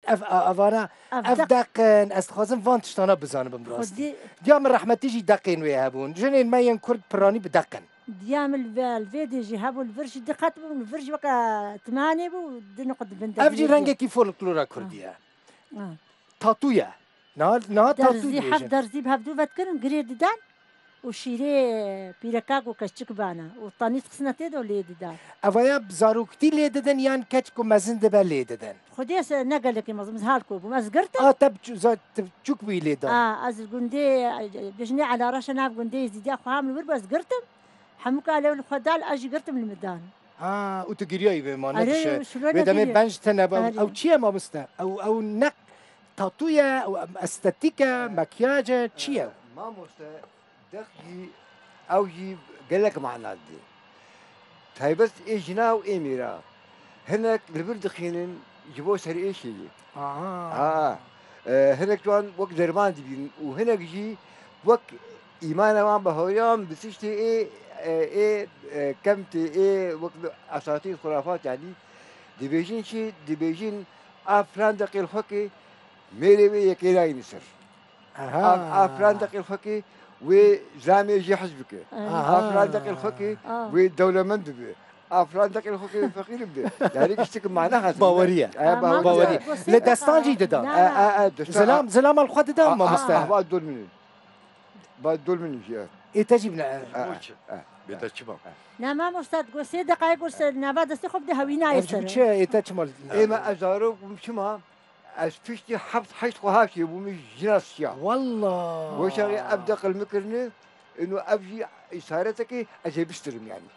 افانا افدقن استخوازم فان تشتانا بزانم بمراستي ديام الرحمة تيجي دقين ويهابون جنين ما ينكرد براني بدقن ديام الفيديو جهابو الفرش دقات الفرش بقى ثمانية بو دنقد بنت افجي رنجة كي فولكلورا كردية تاتويا نا درزي تاتو حف درزي بهبدو بتكرن قريد دان وشيري بيركاكو كشك بانا وطانيت خسنتي دو ليد دان افايا بزاروكتي ليددن يان كاتكو مازن دبا ليددن خديس نقلك مزمز هالكو بمز قرتا تب تشوك بي ليدن از قندي بجني على راش انا قندي زيدي اخو عامل وربس قرتم حموك على الخدال اجي قرتم الميدان وتقريي بما أري ندش شلون بدمي أدري؟ بنج تنب أري. او تشيا ما مستا او نك تاتويا او استاتيكا مكياج تشيا ما مستا دخي او جي قال لك معنا دي هاي بس ايجنا واميرا هناك البرد خينن جبوا سري ايش يجي هناك جوان وقت درمان دي وهناك جي وقت ايمانا ما بهويام بسشتي ايه كمتي ايه وقت اساطير خرافات يعني دبيجين شي دبيجين افران دقيق الحكي ميري وي يكيراي نسر افران دقيق الحكي وزامي يجي حزبك افران دقيق الحكي ودولة مندبه افران دقيق الحكي فقير به يعني يشتكي معناها باوريه باوريه لدستان جي ددان زلام الخد ددان ما مستاهل بعد دول مني بعد دول مني فيها ايه تجيبنا بيتشبه نعم أستاذ قصي دقائق قص نبض استخب ده هوينا يصير شو ايه تجمل ايه ما ازارو مشما أشفشتي حبس حيث وهاشي ومش جناسيا والله وشغي أبدأ المكرنة إنه أبجي إشارتك أجي بسترم يعني